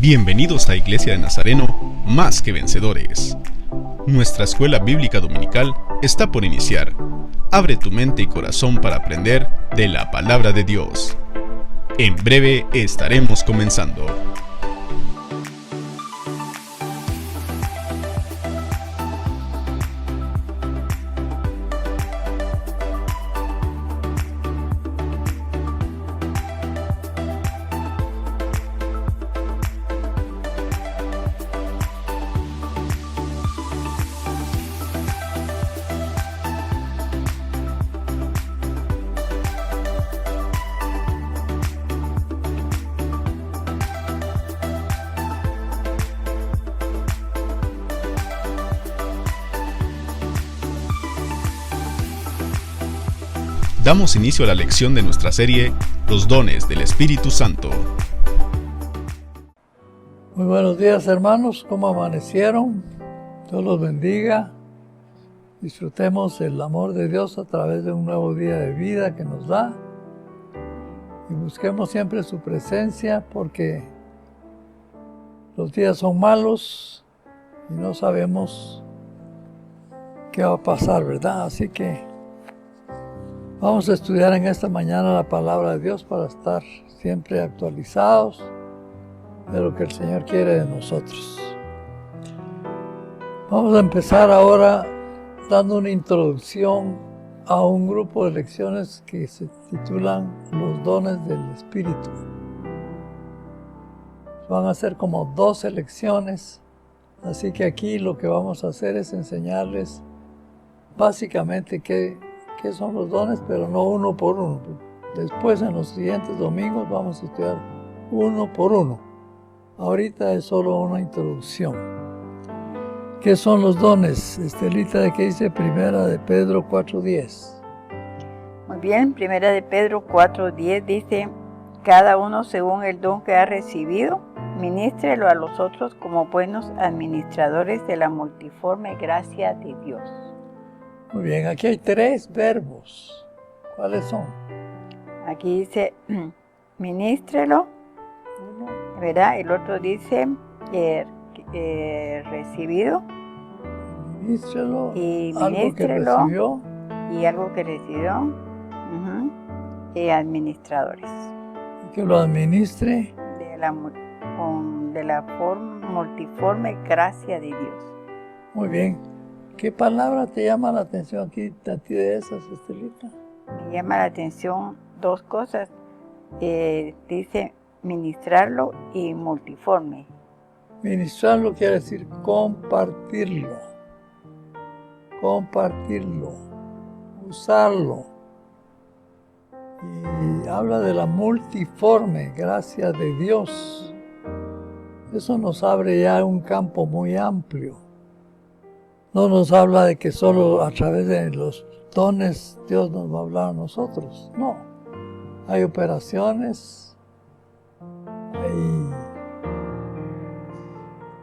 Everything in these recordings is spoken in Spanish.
Bienvenidos a Iglesia de Nazareno, Más que Vencedores. Nuestra escuela bíblica dominical está por iniciar. Abre tu mente y corazón para aprender de la palabra de Dios. En breve estaremos comenzando. Damos inicio a la lección de nuestra serie, Los dones del Espíritu Santo. Muy buenos días, hermanos, ¿cómo amanecieron? Dios los bendiga. Disfrutemos el amor de Dios a través de un nuevo día de vida que nos da. Y busquemos siempre su presencia porque los días son malos y no sabemos qué va a pasar, ¿verdad? Así que vamos a estudiar en esta mañana la palabra de Dios para estar siempre actualizados de lo que el Señor quiere de nosotros. Vamos a empezar ahora dando una introducción a un grupo de lecciones que se titulan Los dones del Espíritu. Van a ser como 12 lecciones, así que aquí lo que vamos a hacer es enseñarles básicamente qué son los dones, pero no uno por uno. Después, en los siguientes domingos, vamos a estudiar uno por uno. Ahorita es solo una introducción. ¿Qué son los dones? Estelita, ¿de qué dice Primera de Pedro 4:10? Muy bien, Primera de Pedro 4:10 dice: cada uno según el don que ha recibido, ministrelo a los otros como buenos administradores de la multiforme gracia de Dios. Muy bien, aquí hay 3 verbos. ¿Cuáles son? Aquí dice ministrelo, ¿verdad? El otro dice recibido. Ministrelo, Y algo que recibió. Y algo que recibió. Y administradores. Y que lo administre. De la multiforme gracia de Dios. Muy bien. ¿Qué palabra te llama la atención aquí a ti de esas, Estelita? Me llama la atención 2 cosas. Dice ministrarlo y multiforme. Ministrarlo quiere decir compartirlo, usarlo. Y habla de la multiforme gracia de Dios. Eso nos abre ya un campo muy amplio. No nos habla de que solo a través de los dones Dios nos va a hablar a nosotros. No. Hay operaciones.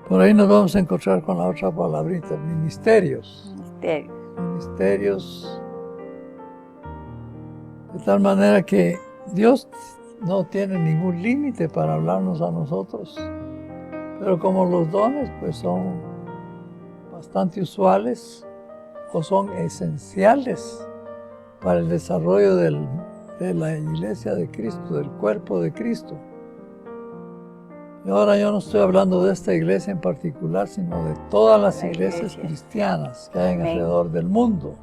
Por ahí nos vamos a encontrar con la otra palabrita, ministerios. Ministerios. De tal manera que Dios no tiene ningún límite para hablarnos a nosotros. Pero como los dones pues son bastante usuales o son esenciales para el desarrollo de la iglesia de Cristo, del cuerpo de Cristo. Y ahora yo no estoy hablando de esta iglesia en particular, sino de todas las iglesias cristianas que hay alrededor del mundo.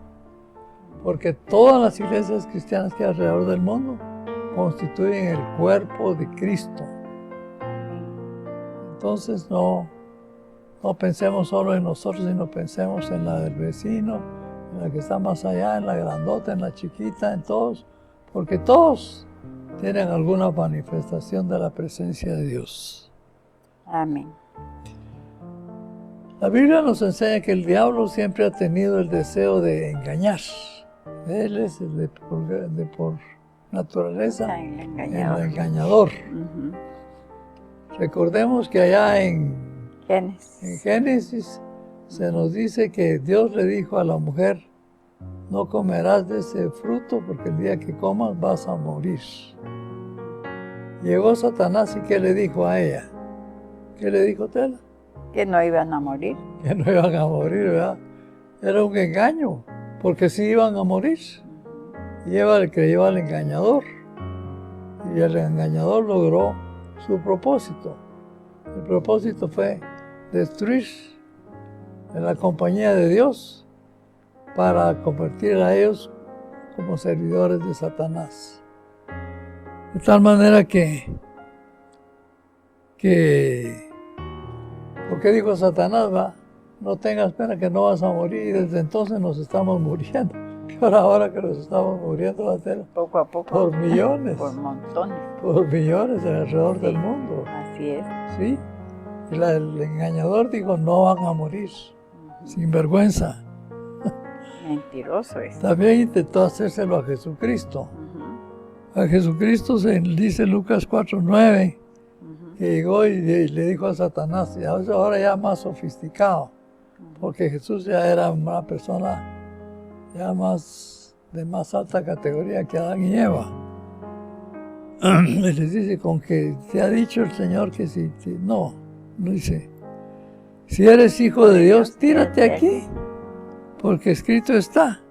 Porque todas las iglesias cristianas que hay alrededor del mundo constituyen el cuerpo de Cristo. Entonces no pensemos solo en nosotros, sino pensemos en la del vecino, en la que está más allá, en la grandota, en la chiquita, en todos, porque todos tienen alguna manifestación de la presencia de Dios. Amén. La Biblia nos enseña que el diablo siempre ha tenido el deseo de engañar. Él es el de por naturaleza el engañador. Recordemos que allá en Génesis se nos dice que Dios le dijo a la mujer: no comerás de ese fruto porque el día que comas vas a morir. Llegó Satanás y ¿qué le dijo a ella? ¿Qué le dijo Tela? Que no iban a morir. Que no iban a morir, ¿verdad? Era un engaño, porque sí iban a morir. Y Eva le creyó al engañador. Y el engañador logró su propósito. El propósito fue destruir la compañía de Dios para convertir a ellos como servidores de Satanás. De tal manera que lo que dijo Satanás, va, no tengas pena que no vas a morir, y desde entonces nos estamos muriendo. Pero ahora que nos estamos muriendo, poco a poco, por millones, por montones, por millones alrededor del mundo. Así es. Sí, y el engañador dijo, no van a morir, sin vergüenza. Mentiroso es. También intentó hacérselo a Jesucristo. A Jesucristo se dice Lucas 4:9, que llegó y le dijo a Satanás, y ahora ya más sofisticado, porque Jesús ya era una persona ya de más alta categoría que Adán y Eva. Y les dice, con que te ha dicho el Señor que si no, dice, si eres hijo de Dios, tírate aquí, porque escrito está,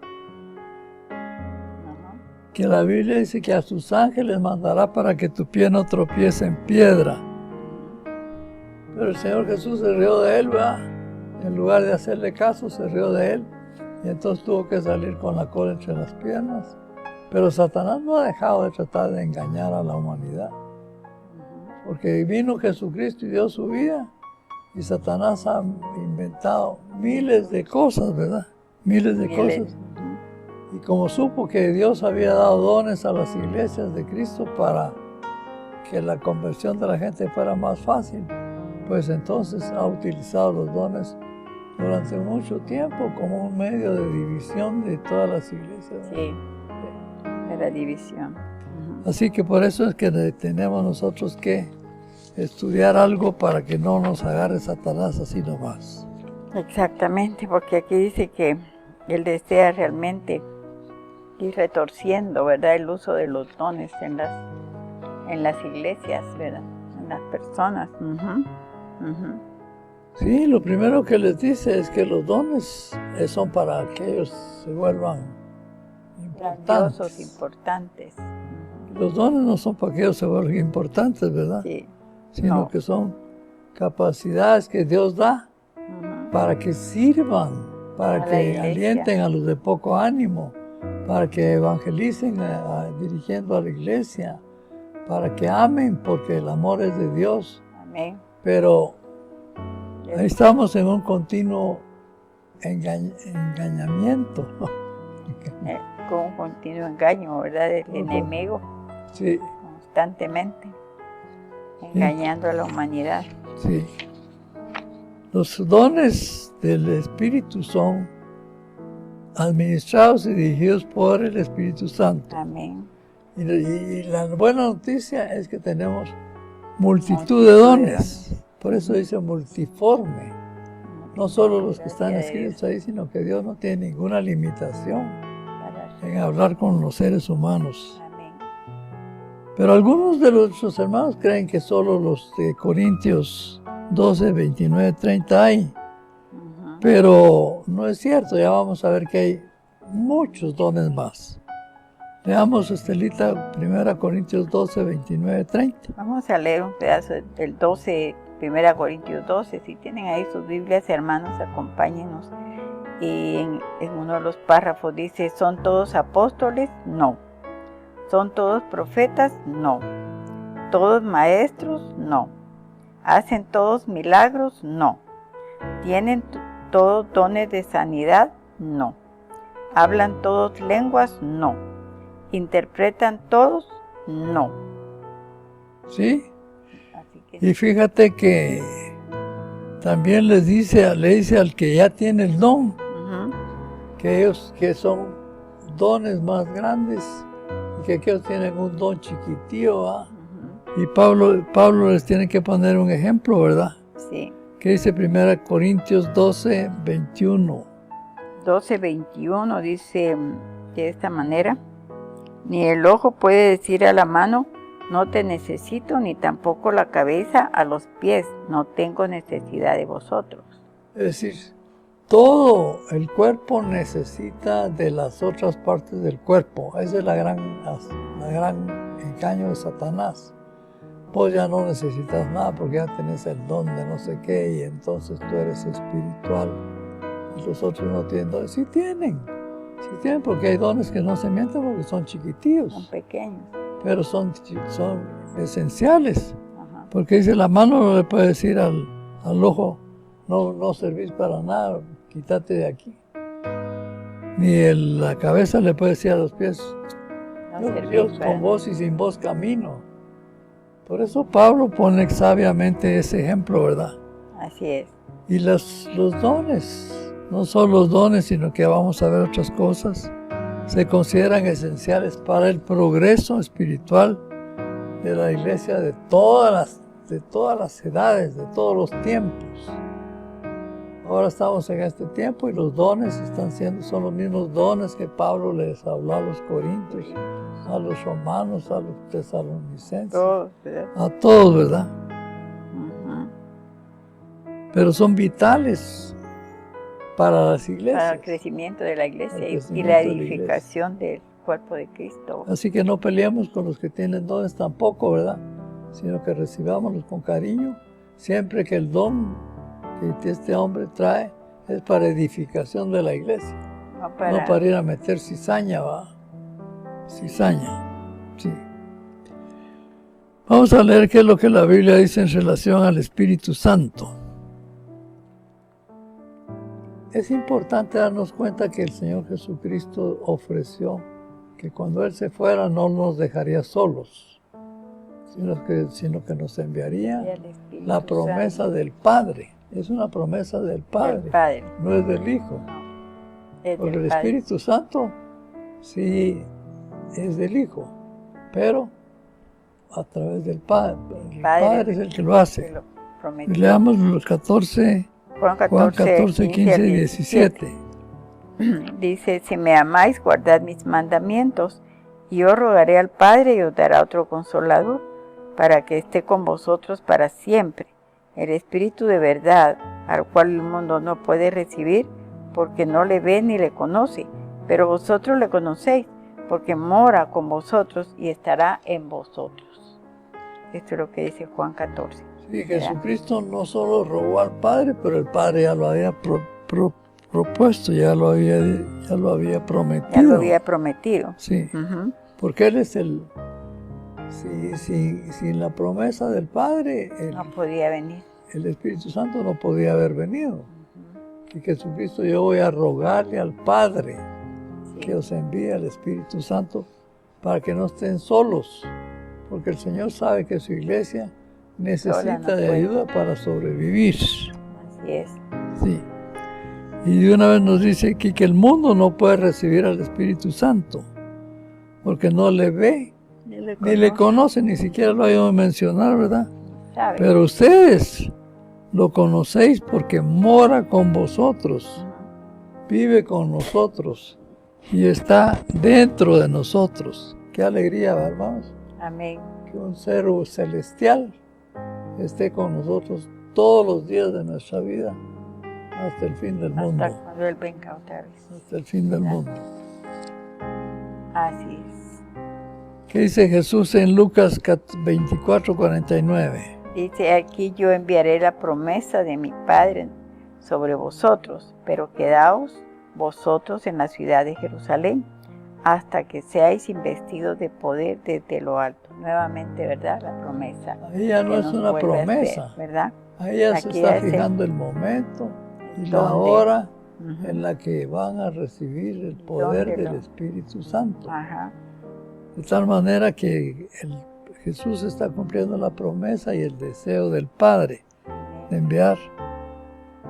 que la Biblia dice que a sus ángeles mandará para que tu pie no tropiece en piedra. Pero el Señor Jesús se rió de él, ¿verdad? En lugar de hacerle caso, se rió de él. Y entonces tuvo que salir con la cola entre las piernas. Pero Satanás no ha dejado de tratar de engañar a la humanidad. Porque vino Jesucristo y dio su vida. Y Satanás ha inventado miles de cosas, ¿verdad? Miles de cosas. Y como supo que Dios había dado dones a las iglesias de Cristo para que la conversión de la gente fuera más fácil, pues entonces ha utilizado los dones durante mucho tiempo como un medio de división de todas las iglesias. Sí, de la división. Así que por eso es que tenemos nosotros que estudiar algo para que no nos agarre Satanás así nomás. Exactamente, porque aquí dice que él desea realmente ir retorciendo, ¿verdad?, el uso de los dones en las iglesias, ¿verdad?, en las personas. Sí, lo primero que les dice es que los dones son para que ellos se vuelvan grandiosos, importantes. Los dones no son para que ellos se vuelvan importantes, ¿verdad? Sí. Sino que son capacidades que Dios da para que sirvan, para que alienten a los de poco ánimo, para que evangelicen dirigiendo a la iglesia, para que amen, porque el amor es de Dios. Amén. Pero ahí estamos en un continuo engañamiento. Con un continuo engaño, ¿verdad?, del enemigo. Sí. Constantemente engañando a la humanidad. Sí. Los dones del Espíritu son administrados y dirigidos por el Espíritu Santo. Amén. Y la buena noticia es que tenemos multitud de dones. Por eso dice multiforme. No solo los que están escritos ahí, sino que Dios no tiene ninguna limitación en hablar con los seres humanos. Amén. Pero algunos de nuestros hermanos creen que solo los de Corintios 12, 29, 30 hay. Pero no es cierto, ya vamos a ver que hay muchos dones más. Leamos, Estelita, 1 Corintios 12, 29, 30. Vamos a leer un pedazo del 12, 1 Corintios 12. Si tienen ahí sus Biblias, hermanos, acompáñenos. Y en uno de los párrafos dice, ¿son todos apóstoles? No. ¿Son todos profetas? No. ¿Todos maestros? No. ¿Hacen todos milagros? No. ¿Tienen todos dones de sanidad? No. ¿Hablan todos lenguas? No. ¿Interpretan todos? No. ¿Sí? Y fíjate que también le dice al que ya tiene el don, que ellos que son dones más grandes, y que aquellos tienen un don chiquitío, ¿verdad? Y Pablo les tiene que poner un ejemplo, ¿verdad? Sí. Que dice 1 Corintios 12, 21. 12, 21 dice de esta manera, ni el ojo puede decir a la mano, No te necesito, ni tampoco la cabeza a los pies. No tengo necesidad de vosotros. Es decir, todo el cuerpo necesita de las otras partes del cuerpo. Esa es la gran engaño de Satanás. Vos ya no necesitas nada porque ya tenés el don de no sé qué y entonces tú eres espiritual y los otros no tienen dones. Sí tienen porque hay dones que no se mienten porque son chiquitillos. Son pequeños. Pero son esenciales. Ajá. Porque dice, la mano no le puede decir al ojo, no servís para nada, quítate de aquí. Ni la cabeza le puede decir a los pies, yo con vos y sin vos camino. Por eso Pablo pone sabiamente ese ejemplo, ¿verdad? Así es. Y los dones, no solo los dones, sino que vamos a ver otras cosas, se consideran esenciales para el progreso espiritual de la iglesia de todas las edades, de todos los tiempos. Ahora estamos en este tiempo y los dones son los mismos dones que Pablo les habló a los corintios, a los romanos, a los tesalonicenses, Todos, ¿verdad? a todos, ¿verdad? Ujú. Pero son vitales para las iglesias. Para el crecimiento de la iglesia Para el y crecimiento la de la iglesia. edificación del cuerpo de Cristo. Así que no peleemos con los que tienen dones tampoco, ¿verdad? Sino que recibámoslos con cariño, siempre que el don que este hombre trae es para edificación de la iglesia, No no para ir a meter cizaña, ¿va? Cizaña, sí. Vamos a leer qué es lo que la Biblia dice en relación al Espíritu Santo. Es importante darnos cuenta que el Señor Jesucristo ofreció que cuando Él se fuera no nos dejaría solos, sino que nos enviaría la promesa del Padre. Es una promesa del Padre, no es del Hijo. Porque el Espíritu Santo sí es del Hijo, pero a través del Padre. El Padre es el que lo hace. Leamos los 14, Juan 14, 15 y 17. Dice, si me amáis, guardad mis mandamientos, y yo rogaré al Padre y os dará otro consolador, para que esté con vosotros para siempre, el Espíritu de verdad, al cual el mundo no puede recibir, porque no le ve ni le conoce, pero vosotros le conocéis, porque mora con vosotros y estará en vosotros. Esto es lo que dice Juan 14. Sí, Jesucristo no solo rogó al Padre, pero el Padre ya lo había propuesto, ya lo había prometido. Ya lo había prometido. Sí, porque Él es sin la promesa del Padre, no podía venir. El Espíritu Santo no podía haber venido. Y Jesucristo, yo voy a rogarle al Padre que os envíe al Espíritu Santo para que no estén solos, porque el Señor sabe que su iglesia necesita de ayuda para sobrevivir. Así es. Sí. Y de una vez nos dice aquí que el mundo no puede recibir al Espíritu Santo, porque no le ve, ni le conoce, ni siquiera lo hay de mencionar, ¿verdad? ¿Sabe? Pero ustedes lo conocéis porque mora con vosotros, vive con nosotros y está dentro de nosotros. Qué alegría, hermanos. Amén. Que un ser celestial esté con nosotros todos los días de nuestra vida hasta el fin del mundo. Hasta cuando Él venga otra vez. Hasta el fin del mundo. Así es. ¿Qué dice Jesús en Lucas 24:49? Dice, aquí yo enviaré la promesa de mi Padre sobre vosotros, pero quedaos vosotros en la ciudad de Jerusalén hasta que seáis investidos de poder desde lo alto. Nuevamente, ¿verdad? La promesa. Ahí ya no es una promesa, ¿verdad? Ahí ya se está fijando el momento y la hora en la que van a recibir el poder del Espíritu Santo. Ajá. De tal manera que Jesús está cumpliendo la promesa y el deseo del Padre de enviar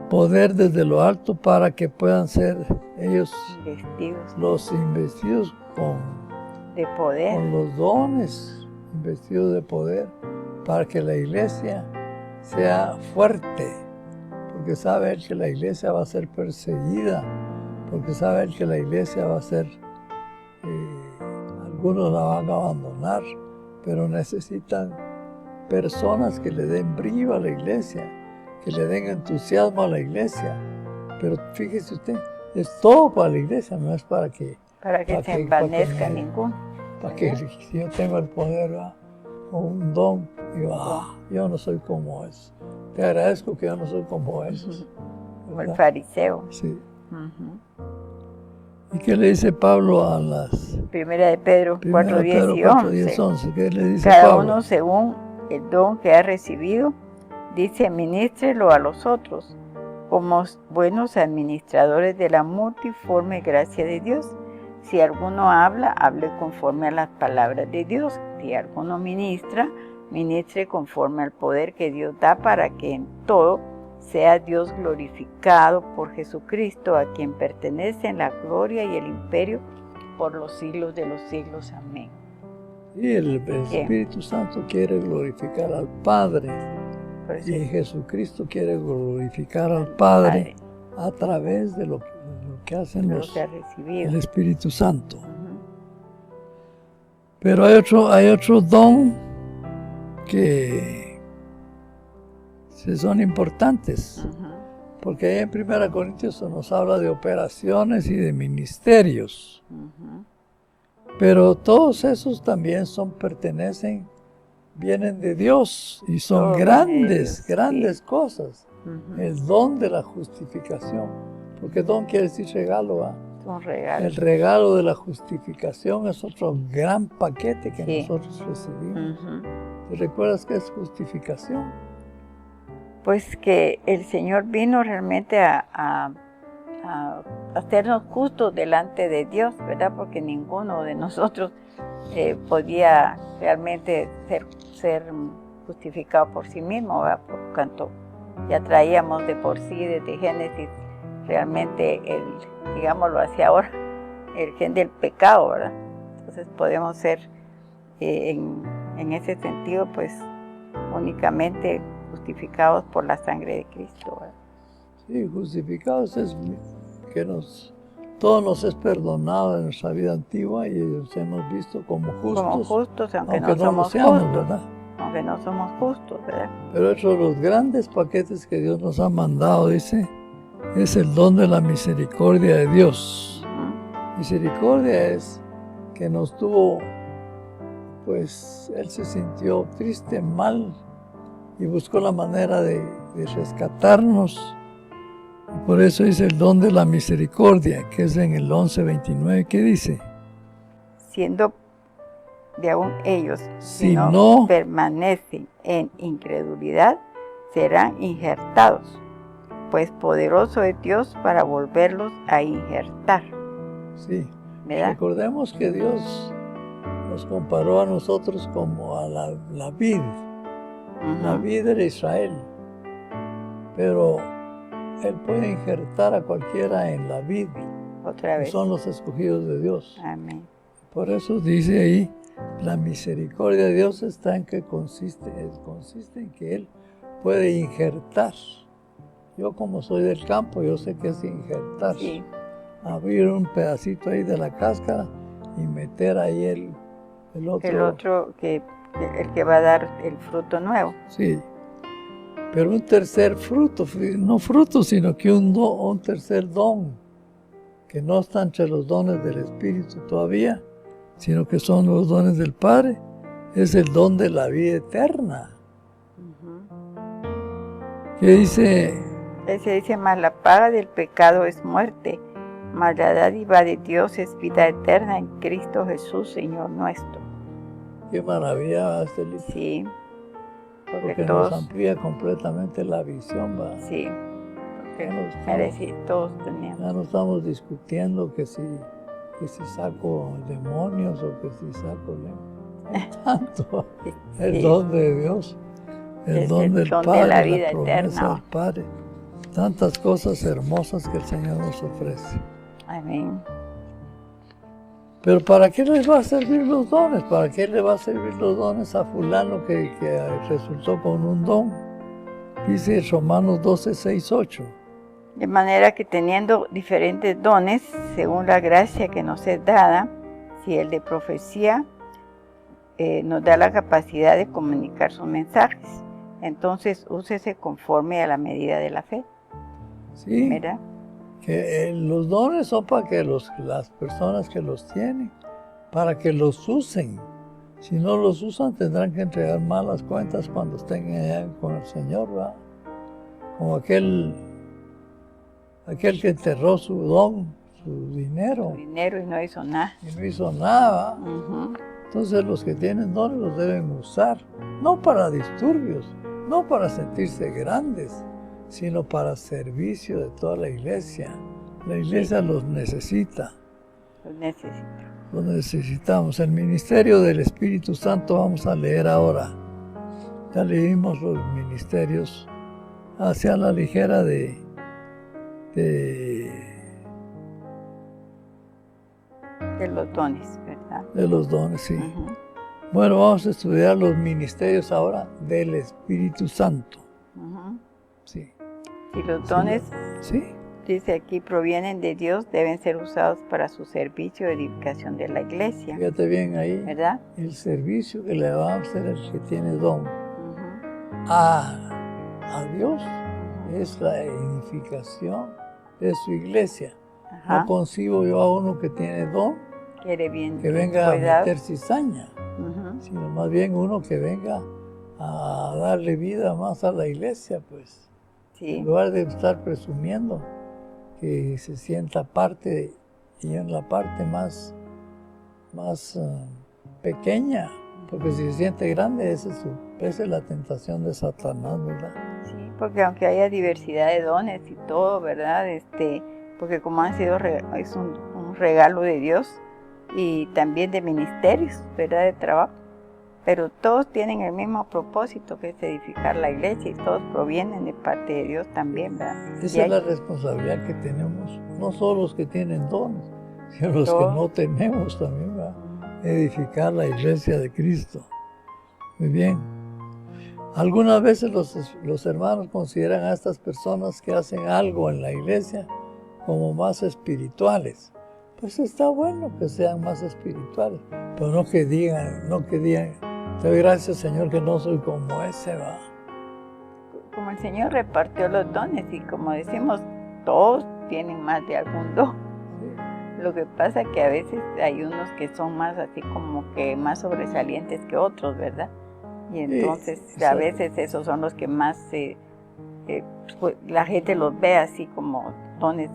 poder desde lo alto para que puedan ser ellos los investidos con poder, con los dones, investidos de poder, para que la iglesia sea fuerte, porque sabe él que la iglesia va a ser perseguida, porque sabe él que la iglesia va a ser, algunos la van a abandonar, pero necesitan personas que le den brillo a la iglesia, que le den entusiasmo a la iglesia. Pero fíjese usted, es todo para la iglesia, no es para que se envanezca ninguno. Para que si yo tengo el poder, ¿verdad?, o un don, digo, yo no soy como eso. Te agradezco que yo no soy como esos. Como el fariseo. Sí. ¿Y qué le dice Pablo a las... Primera de Pedro 4, 10 y 11. ¿Qué le dice Cada Pablo? uno según el don que ha recibido, dice, ministrelo a los otros, como buenos administradores de la multiforme gracia de Dios. Si alguno habla, hable conforme a las palabras de Dios. Si alguno ministra, ministre conforme al poder que Dios da, para que en todo sea Dios glorificado por Jesucristo, a quien pertenecen la gloria y el imperio por los siglos de los siglos. Amén. Y el Espíritu Santo quiere glorificar al Padre. Y Jesucristo quiere glorificar al Padre a través de lo que hacen el Espíritu Santo. Pero hay otro don que son importantes, porque ahí en 1 Corintios nos habla de operaciones y de ministerios. Pero todos esos también vienen de Dios y son grandes cosas. El don de la justificación, porque don quiere decir regalo. Un regalo. El regalo de la justificación es otro gran paquete que nosotros recibimos. ¿Te recuerdas qué es justificación? Pues que el Señor vino realmente a hacernos justos delante de Dios, ¿verdad? Porque ninguno de nosotros podía realmente ser justificado por sí mismo, ¿verdad? Por cuanto ya traíamos de por sí desde Génesis realmente digámoslo hacia ahora, el gen del pecado, ¿verdad? Entonces podemos ser en ese sentido pues únicamente justificados por la sangre de Cristo, ¿verdad? Sí, justificados es que todo nos es perdonado en nuestra vida antigua y los hemos visto como justos. Como justos, aunque no lo somos seamos, justos, ¿verdad? Aunque no somos justos, ¿verdad? Pero otro de los grandes paquetes que Dios nos ha mandado, dice, es el don de la misericordia de Dios. Misericordia es que nos tuvo, pues Él se sintió triste, mal, y buscó la manera de rescatarnos. Y por eso dice el don de la misericordia, que es en el 11:29, ¿qué dice? Siendo de aún ellos, si no permanecen en incredulidad, serán injertados, pues poderoso es Dios para volverlos a injertar. Sí, ¿verdad? Recordemos que Dios nos comparó a nosotros como a la vid. La vid era Israel, pero Él puede injertar a cualquiera en la vid. Otra vez. Son los escogidos de Dios. Amén. Por eso dice ahí, la misericordia de Dios está en que consiste en que Él puede injertar. Yo como soy del campo, yo sé que es injertar. Sí. Abrir un pedacito ahí de la cáscara y meter ahí el otro. El otro, el que va a dar el fruto nuevo. Sí. Pero un tercer fruto, no fruto, sino que un tercer don, que no está entre los dones del Espíritu todavía, sino que son los dones del Padre, es el don de la vida eterna. ¿Qué dice? Ese dice, mas la paga del pecado es muerte, mas la dádiva de Dios es vida eterna en Cristo Jesús, Señor nuestro. Qué maravilla, Estelita. Sí. Porque nos amplía completamente la visión, ¿va? Sí, porque todos teníamos. Ya no estamos discutiendo que si saco demonios o que si saco tanto. El don de Dios, el don del Padre, de la vida promesa eterna. del Padre. Tantas cosas hermosas que el Señor nos ofrece. Amén. Pero ¿para qué les va a servir los dones? ¿Para qué le va a servir los dones a fulano que resultó con un don? Dice Romanos 12, 6, 8. De manera que teniendo diferentes dones, según la gracia que nos es dada, si el de profecía, nos da la capacidad de comunicar sus mensajes. Entonces, úsese conforme a la medida de la fe. Sí, ¿Verdad? que los dones son para que las personas que los tienen, para que los usen. Si no los usan, tendrán que entregar malas cuentas cuando estén allá con el Señor, ¿verdad? Como aquel que enterró su don, su dinero, Dinero y no hizo nada. y no hizo nada. Ujú. Entonces los que tienen dones los deben usar, no para disturbios, no para sentirse grandes, sino para servicio de toda la iglesia. La iglesia los necesita. Los necesita. Lo necesitamos. El ministerio del Espíritu Santo vamos a leer ahora. Ya leímos los ministerios hacia la ligera de los dones, ¿verdad? de los dones, sí. Ujú. Bueno, vamos a estudiar los ministerios ahora del Espíritu Santo. Ujú. Sí. Si los dones, Sí. dice aquí, provienen de Dios, deben ser usados para su servicio de edificación de la iglesia, Fíjate bien ahí. ¿verdad? El servicio que le va a hacer el que tiene don Ujú. a Dios es la edificación de su iglesia. Ajá. No concibo yo a uno que tiene don Quiere bien que venga a cuidado. meter cizaña, Ujú. sino más bien uno que venga a darle vida más a la iglesia, pues. Sí. En lugar de estar presumiendo que se sienta parte y en la parte más pequeña, porque si se siente grande, esa es la tentación de Satanás, ¿verdad? Sí, porque aunque haya diversidad de dones y todo, ¿verdad? Porque como han sido, es un regalo de Dios y también de ministerios, ¿verdad? De trabajo. Pero todos tienen el mismo propósito, que es edificar la iglesia, y todos provienen de parte de Dios también, ¿verdad? Esa es la responsabilidad que tenemos, no solo los que tienen dones, sino los que Todos. no tenemos también, ¿verdad? Edificar la iglesia de Cristo. Muy bien. Algunas veces los hermanos consideran a estas personas que hacen algo en la iglesia como más espirituales. Pues está bueno que sean más espirituales, pero no que digan, te doy gracias, Señor, que no soy como ese, va. Como el Señor repartió los dones y como decimos, todos tienen más de algún don. Lo que pasa es que a veces hay unos que son más así como que más sobresalientes que otros, ¿verdad? Y entonces Sí, a sí. veces esos son los que más pues, la gente los ve así como dones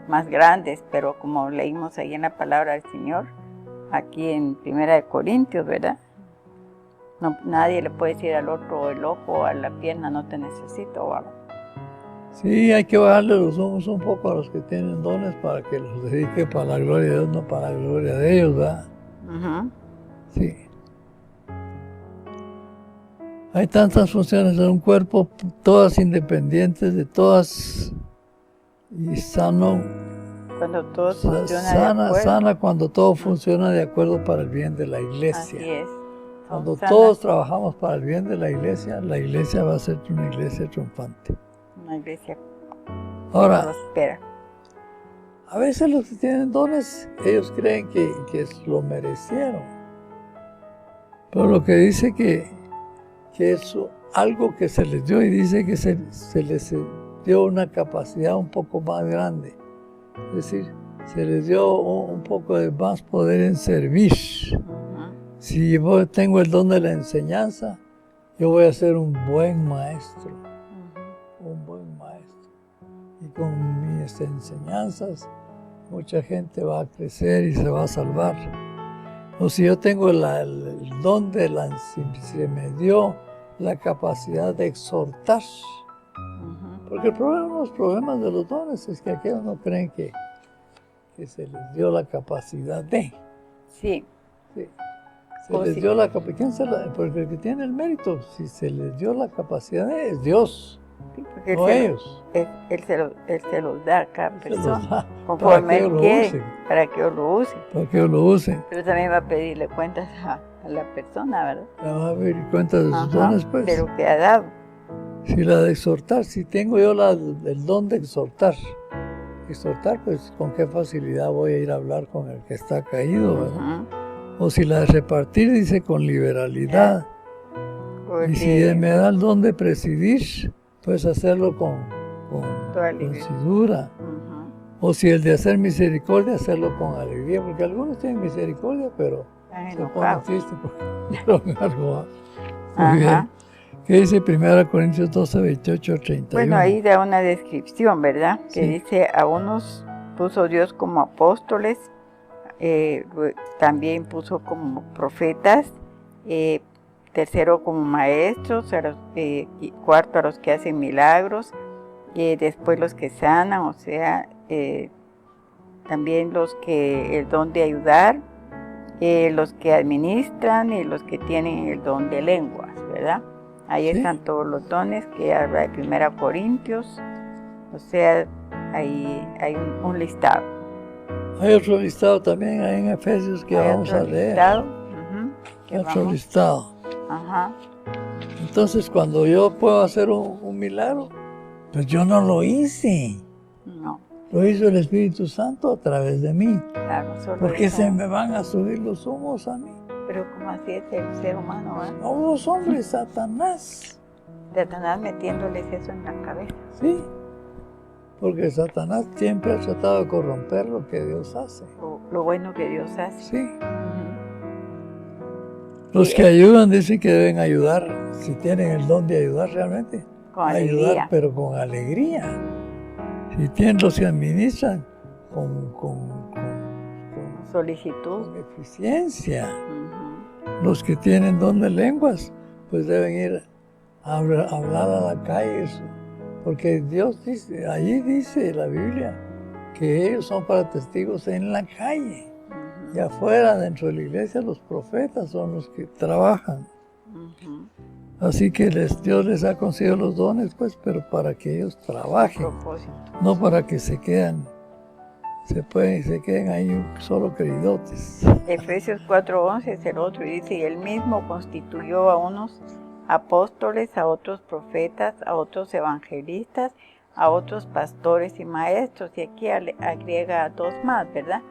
más grandes, pero como leímos ahí en la palabra del Señor, aquí en 1 Corintios, ¿verdad? No, nadie le puede decir al otro el ojo o a la pierna, no te necesito, o algo. Sí, hay que bajarle los humos un poco a los que tienen dones para que los dedique para la gloria de Dios, no para la gloria de ellos, ¿verdad? Ujú. Sí. Hay tantas funciones en un cuerpo, todas independientes de todas, y sano, Cuando todo funciona de acuerdo. sana cuando todo funciona de acuerdo para el bien de la Así iglesia. es. Son Cuando sanas. todos trabajamos para el bien de la iglesia va a ser una iglesia triunfante. Una iglesia Ahora, prospera. a veces los que tienen dones, ellos creen que lo merecieron. Pero lo que dice que es algo que se les dio, y dice que se les dio una capacidad un poco más grande. Es decir, se les dio un poco de más poder en servir. Ujú. Si yo tengo el don de la enseñanza, yo voy a ser un buen maestro. Ujú. Un buen maestro. Y con mis enseñanzas, mucha gente va a crecer y se va a salvar. O si yo tengo el don si se me dio la capacidad de exhortar. Ujú. Porque los problemas de los dones es que aquellos no creen que se les dio la capacidad de. Sí, Sí. Se Oh, les sí. dio la capacidad, porque el que tiene el mérito, si se les dio la capacidad de, es Dios, sí, porque no ellos. Él se los da a cada Se los persona, da conforme para que Él ellos lo quiere, usen. para que ellos lo usen. Para que ellos lo usen. Pero también va a pedirle cuentas a la persona, ¿verdad? Le va a ver cuenta de sus Ajá, dones, pues. de lo que ha dado. Si la de exhortar, si tengo yo el don de exhortar, pues con qué facilidad voy a ir a hablar con el que está caído, ¿verdad? Ujú. O si la de repartir, dice con liberalidad. Y si me da el don de presidir, pues hacerlo con sidura. O si el de hacer misericordia, hacerlo con alegría, porque algunos tienen misericordia, pero se ponen tristes porque algo. Muy bien. ¿Qué dice 1 Corintios 12, 28, 31? Bueno, ahí da una descripción, ¿verdad? Que dice, a unos puso Dios como apóstoles, también puso como profetas, tercero como maestros, cuarto a los que hacen milagros, después los que sanan, o sea, también los que el don de ayudar, los que administran y los que tienen el don de lenguas, ¿verdad? Ahí están todos los dones que habla de 1 Corintios, o sea, ahí hay un listado. Hay otro listado también ahí en Efesios que vamos a leer. Listado, otro listado. Entonces, cuando yo puedo hacer un milagro, pues yo no lo hice. No. Lo hizo el Espíritu Santo a través de mí. Claro, solo ¿Por qué eso. se me van a subir los humos a mí? Pero como así es el ser humano, ¿eh? No, los hombres, Satanás. Satanás metiéndoles eso en la cabeza. Sí, porque Satanás siempre ha tratado de corromper lo que Dios hace. Lo bueno que Dios hace. Sí. Los que ayudan dicen que deben ayudar, si tienen el don de ayudar realmente. Con alegría. Ayudar, pero con alegría. Si tienen los que administran, con solicitud. Con eficiencia. Los que tienen don de lenguas, pues deben ir a hablar a la calle. Porque Dios dice, allí dice la Biblia, que ellos son para testigos en la calle. Y afuera, dentro de la iglesia, los profetas son los que trabajan. Así que Dios les ha concedido los dones, pues, pero para que ellos trabajen. No para que se queden ahí solo queridotes. Efesios 4:11 es el otro, y dice, y él mismo constituyó a unos apóstoles, a otros profetas, a otros evangelistas, a otros pastores y maestros. Y aquí agrega a dos más, ¿verdad?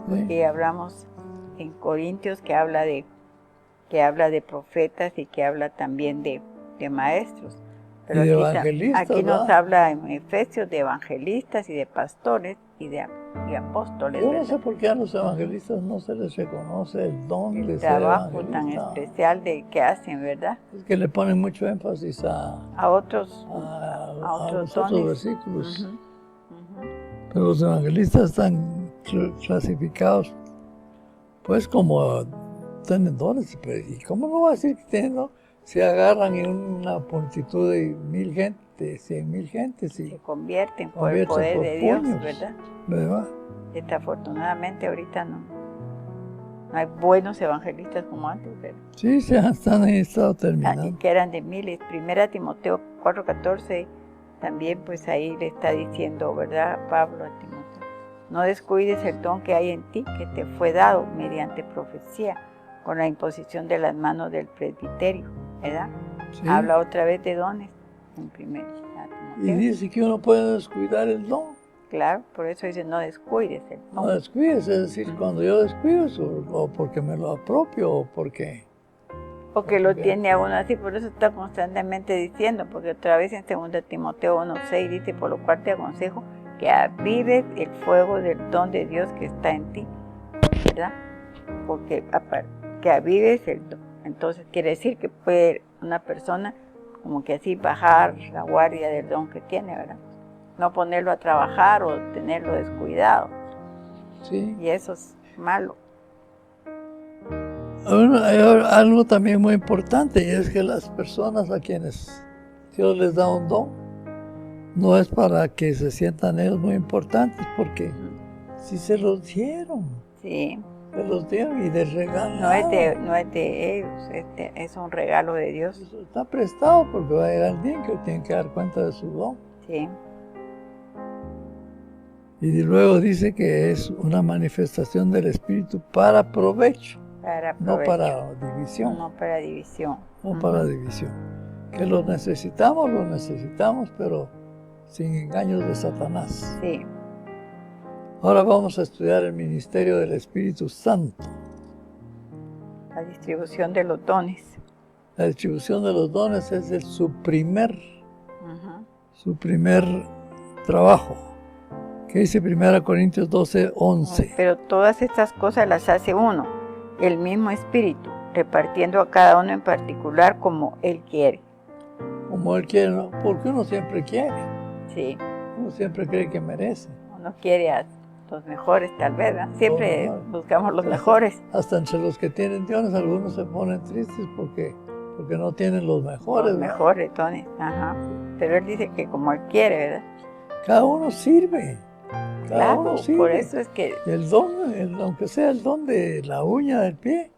Porque hablamos en Corintios que habla de profetas y que habla también de maestros. Pero y de evangelistas, aquí nos habla en Efesios de evangelistas y de pastores y apóstoles. Yo no sé por qué a los evangelistas no se les reconoce el don de ser trabajo tan especial que hacen, ¿verdad? Es que le ponen mucho énfasis a otros versículos. Pero los evangelistas están clasificados, pues, como tienen dones. ¿Y cómo no va a decir que tienen dones? Se agarran en una multitud de 1,000 gente, 100,000 gentes y se convierten por el poder de Dios, ¿verdad? Desafortunadamente ahorita no hay buenos evangelistas como antes, ¿verdad? Sí, están en estado terminado. Que eran de miles. 1 Timoteo 4:14 también, pues ahí le está diciendo, ¿verdad? Pablo a Timoteo, no descuides el don que hay en ti, que te fue dado mediante profecía, con la imposición de las manos del presbiterio, ¿verdad? Sí. Habla otra vez de dones en 1 Timoteo. Y dice que uno puede descuidar el don. Claro, por eso dice no descuides el don. No descuides, es decir, cuando yo descuido, o porque me lo apropio, o porque lo tiene a uno así, por eso está constantemente diciendo, porque otra vez en 2 Timoteo 1:6 dice, por lo cual te aconsejo que avives el fuego del don de Dios que está en ti, ¿verdad? Porque que avives el don. Entonces quiere decir que puede una persona como que así bajar la guardia del don que tiene, ¿verdad? No ponerlo a trabajar o tenerlo descuidado. Sí. Y eso es malo. Hay algo también muy importante, y es que las personas a quienes Dios les da un don, no es para que se sientan ellos muy importantes, porque si se los dieron. Sí. Se los dieron y de regalo. No es de ellos, es un regalo de Dios. Eso está prestado porque va a llegar el día que tienen que dar cuenta de su don. Sí. Y luego dice que es una manifestación del Espíritu para provecho. No para división. No para división. No para división. Que lo necesitamos, pero sin engaños de Satanás. Sí. Ahora vamos a estudiar el ministerio del Espíritu Santo. La distribución de los dones. La distribución de los dones es su primer trabajo. ¿Qué dice 1 Corintios 12:11? Pero todas estas cosas las hace uno, el mismo Espíritu, repartiendo a cada uno en particular como Él quiere. Como Él quiere, ¿no? Porque uno siempre quiere. Sí. Uno siempre cree que merece. Uno quiere a los mejores, tal vez, ¿verdad? Siempre buscamos los mejores. Hasta entre los que tienen dones, algunos se ponen tristes porque no tienen los mejores. Los mejores dones, Pero Él dice que como Él quiere, ¿verdad? Cada uno sirve. Cada uno sirve. Por eso es que el don, aunque sea el don de la uña del pie,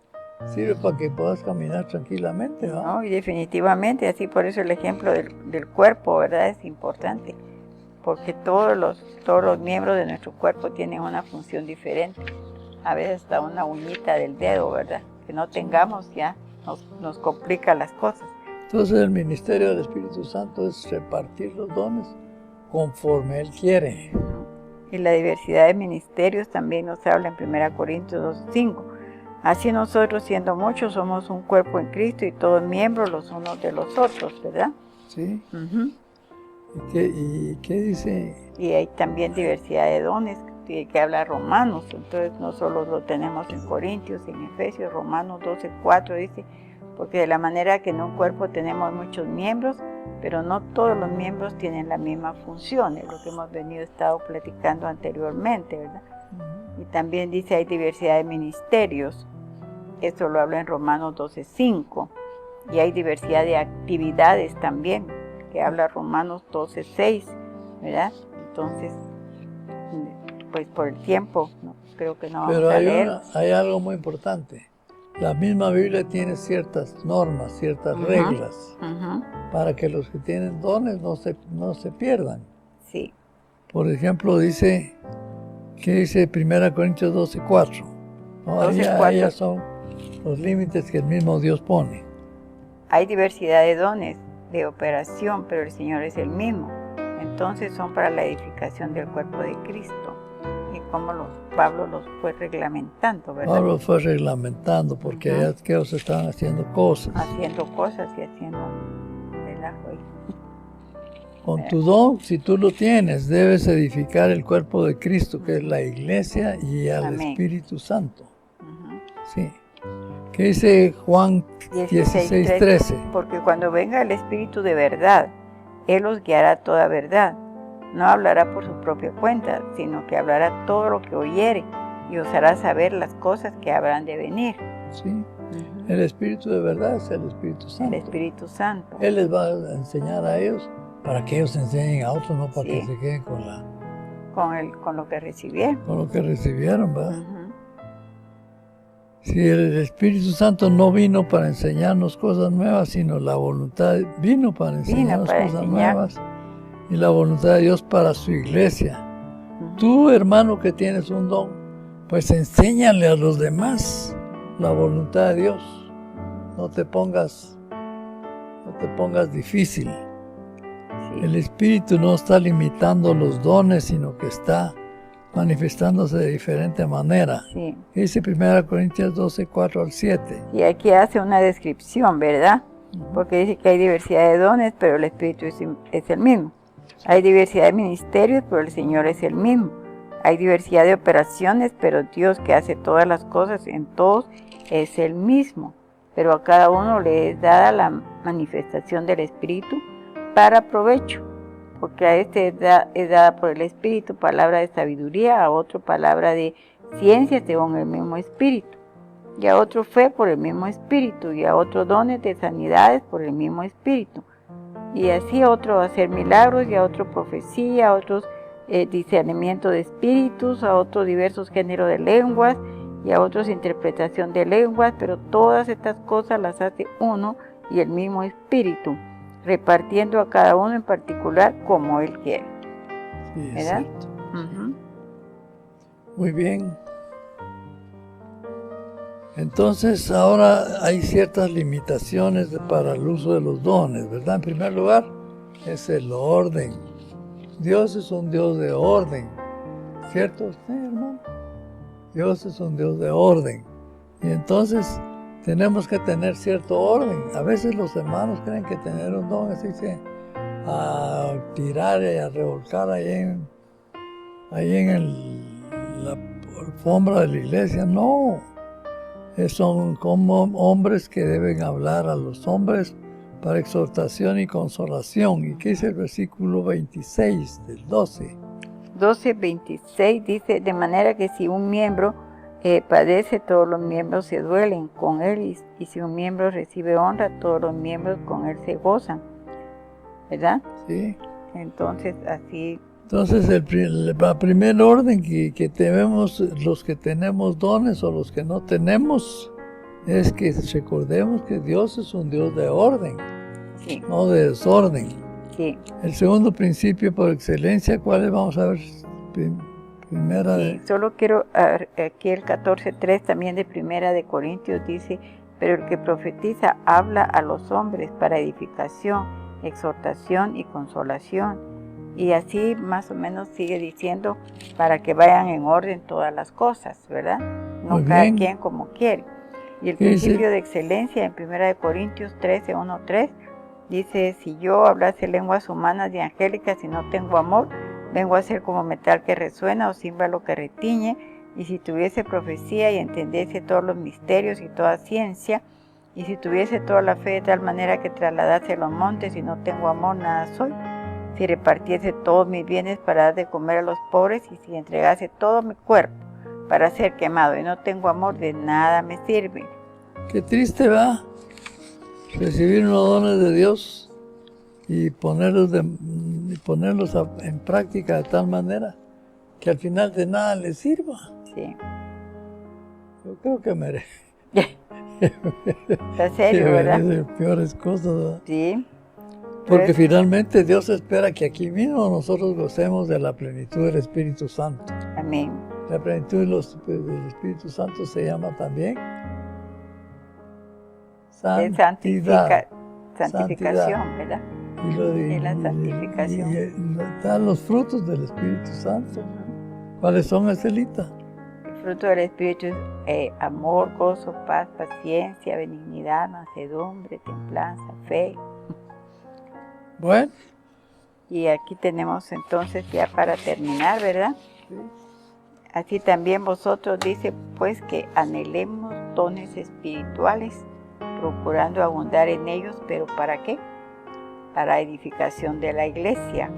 sirve para que puedas caminar tranquilamente, ¿verdad? No, y definitivamente, así por eso el ejemplo del cuerpo, ¿verdad? Es importante, porque todos los miembros de nuestro cuerpo tienen una función diferente. A veces hasta una uñita del dedo, ¿verdad? Que no tengamos ya nos complica las cosas. Entonces el ministerio del Espíritu Santo es repartir los dones conforme Él quiere. Y la diversidad de ministerios también nos habla en 1 Corintios 2:5. Así nosotros, siendo muchos, somos un cuerpo en Cristo y todos miembros los unos de los otros, ¿verdad? Sí. ¿Y qué dice? Y hay también diversidad de dones que habla Romanos. Entonces no solo lo tenemos en Corintios, en Efesios. Romanos 12:4 dice: porque de la manera que en un cuerpo tenemos muchos miembros, pero no todos los miembros tienen la misma función, es lo que hemos estado platicando anteriormente, ¿verdad? Y también dice hay diversidad de ministerios, esto lo habla en Romanos 12:5, y hay diversidad de actividades también, que habla Romanos 12:6, ¿verdad? Entonces, pues por el tiempo, creo que no vamos a leer. Pero hay algo muy importante. La misma Biblia tiene ciertas normas, ciertas reglas, para que los que tienen dones no se pierdan. Sí. Por ejemplo, dice 1 Corintios 12:4. ¿No? Ahí son los límites que el mismo Dios pone. Hay diversidad de dones, de operación, pero el Señor es el mismo. Entonces son para la edificación del cuerpo de Cristo. Y como Pablo los fue reglamentando, ¿verdad? Pablo fue reglamentando porque ellos estaban haciendo cosas. Haciendo cosas y haciendo relajo ahí. Con tu don, si tú lo tienes, debes edificar el cuerpo de Cristo, que es la iglesia, y al Espíritu Santo. Sí. ¿Qué dice Juan 16:13? Porque cuando venga el Espíritu de verdad, Él os guiará a toda verdad. No hablará por su propia cuenta, sino que hablará todo lo que oyere y os hará saber las cosas que habrán de venir. Sí. El Espíritu de verdad es el Espíritu Santo. El Espíritu Santo. Él les va a enseñar a ellos para que ellos enseñen a otros, no para que se queden con lo que recibieron. Con lo que recibieron, ¿verdad? Si el Espíritu Santo no vino para enseñarnos cosas nuevas, sino la voluntad vino para enseñarnos cosas nuevas. Y la voluntad de Dios para su iglesia. Tú, hermano, que tienes un don, pues enséñale a los demás la voluntad de Dios. No te pongas difícil. Sí. El Espíritu no está limitando los dones, sino que está manifestándose de diferente manera. Sí. Dice 1 Corintios 12:4-7. Y aquí hace una descripción, ¿verdad? Porque dice que hay diversidad de dones, pero el Espíritu es el mismo. Hay diversidad de ministerios, pero el Señor es el mismo. Hay diversidad de operaciones, pero Dios, que hace todas las cosas en todos, es el mismo. Pero a cada uno le es dada la manifestación del Espíritu para provecho. Porque a este es dada por el Espíritu palabra de sabiduría, a otro palabra de ciencia según el mismo Espíritu, y a otro fe por el mismo Espíritu, y a otros dones de sanidades por el mismo Espíritu. Y así a otro hacer milagros, y a otro profecía, a otros discernimiento de espíritus, a otros diversos géneros de lenguas, y a otros interpretación de lenguas, pero todas estas cosas las hace uno y el mismo Espíritu, repartiendo a cada uno en particular como Él quiere. Sí, ¿verdad? Muy bien. Entonces ahora hay ciertas limitaciones para el uso de los dones, ¿verdad? En primer lugar, es el orden. Dios es un Dios de orden, ¿cierto usted, hermano? Dios es un Dios de orden. Y entonces tenemos que tener cierto orden. A veces los hermanos creen que tener un don es irse a tirar y a revolcar ahí en la alfombra de la iglesia. No, son como hombres que deben hablar a los hombres para exhortación y consolación. ¿Y qué dice el versículo 26 del 12? 12:26 dice, de manera que si un miembro padece, todos los miembros se duelen con él, y si un miembro recibe honra, todos los miembros con él se gozan, ¿verdad? Sí. Entonces, así. Entonces, el primer orden que tenemos, los que tenemos dones o los que no tenemos, es que recordemos que Dios es un Dios de orden, Sí. no de desorden. Sí. El segundo principio por excelencia, ¿cuál es? Vamos a ver. Primera Sí, solo quiero, aquí el 14:3 también de Primera de Corintios dice, pero el que profetiza habla a los hombres para edificación, exhortación y consolación. Y así más o menos sigue diciendo para que vayan en orden todas las cosas, ¿verdad? No Muy cada bien. quien como quiere. Y el ¿Qué dice? principio de excelencia en Primera de Corintios 13:1-3 dice, si yo hablase lenguas humanas y angélicas y no tengo amor, vengo a ser como metal que resuena o címbalo que retiñe, y si tuviese profecía y entendiese todos los misterios y toda ciencia, y si tuviese toda la fe de tal manera que trasladase los montes y no tengo amor, nada soy. Si repartiese todos mis bienes para dar de comer a los pobres, y si entregase todo mi cuerpo para ser quemado y no tengo amor, de nada me sirve. Qué triste va recibir unos dones de Dios y ponerlos en práctica de tal manera que al final de nada les sirva. Sí. Yo creo que merece. Está serio, ¿verdad? Peores cosas, ¿verdad? Sí. Porque finalmente Dios espera que aquí mismo nosotros gocemos de la plenitud del Espíritu Santo. Amén. La plenitud del Espíritu Santo se llama también santidad. Santificación, ¿verdad? Es la santificación. Y dan los frutos del Espíritu Santo. ¿Cuáles son, Estelita? El fruto del Espíritu es amor, gozo, paz, paciencia, benignidad, mansedumbre, templanza, fe. Bueno. Y aquí tenemos entonces ya para terminar, ¿verdad? Sí. Así también vosotros, dice, pues que anhelemos dones espirituales, procurando abundar en ellos, pero ¿para qué? Para edificación de la iglesia,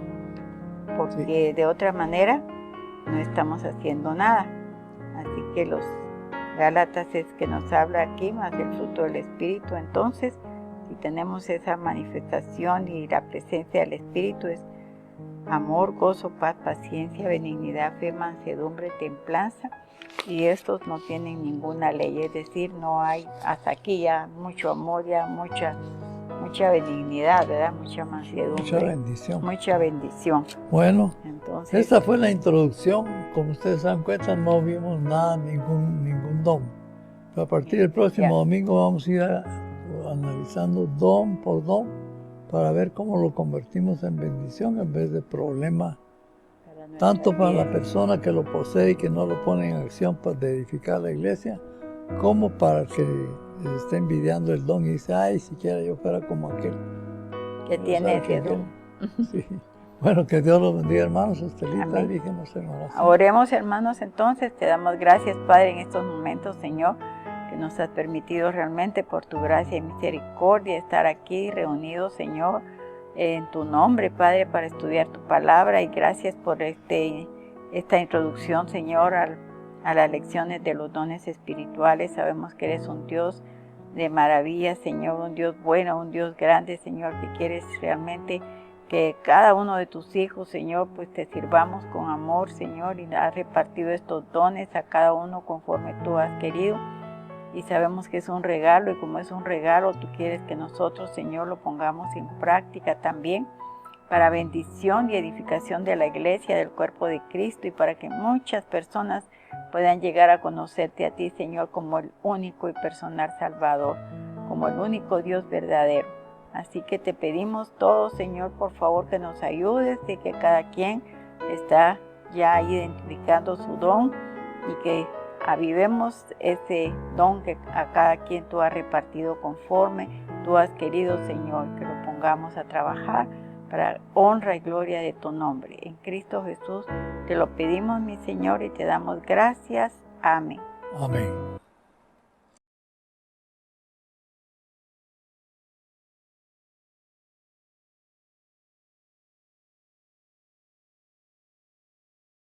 porque de otra manera no estamos haciendo nada. Así que los Gálatas es que nos habla aquí más del fruto del Espíritu. Entonces, si tenemos esa manifestación y la presencia del Espíritu, es amor, gozo, paz, paciencia, benignidad, fe, mansedumbre, templanza, y estos no tienen ninguna ley, es decir, no hay hasta aquí ya mucho amor, ya mucha benignidad, ¿verdad? Mucha mansedumbre. Mucha bendición. Mucha bendición. Bueno, entonces, esta fue la introducción. Como ustedes se dan cuenta, no vimos nada, ningún don. Pero a partir del próximo domingo vamos a ir analizando don por don para ver cómo lo convertimos en bendición en vez de problema, tanto para la persona que lo posee y que no lo pone en acción para edificar la iglesia, como para el que esté envidiando el don y dice, ay, siquiera yo fuera como aquel que tiene ese don. Sí. Bueno, que Dios los bendiga, hermanos. Estelita, Amén. dirígenos en oración. Oremos, hermanos, entonces. Te damos gracias, Padre, en estos momentos, Señor, que nos has permitido realmente por tu gracia y misericordia estar aquí reunidos, Señor, en tu nombre, Padre, para estudiar tu palabra. Y gracias por esta introducción, Señor, a las lecciones de los dones espirituales. Sabemos que eres un Dios de maravillas, Señor, un Dios bueno, un Dios grande, Señor, que quieres realmente que cada uno de tus hijos, Señor, pues te sirvamos con amor, Señor, y has repartido estos dones a cada uno conforme tú has querido. Y sabemos que es un regalo, y como es un regalo, tú quieres que nosotros, Señor, lo pongamos en práctica también para bendición y edificación de la iglesia, del cuerpo de Cristo, y para que muchas personas puedan llegar a conocerte a ti, Señor, como el único y personal Salvador, como el único Dios verdadero. Así que te pedimos todo, Señor, por favor, que nos ayudes, de que cada quien está ya identificando su don y que avivemos ese don que a cada quien tú has repartido conforme tú has querido, Señor, que lo pongamos a trabajar para honra y gloria de tu nombre. En Cristo Jesús te lo pedimos, mi Señor, y te damos gracias. Amén. Amén.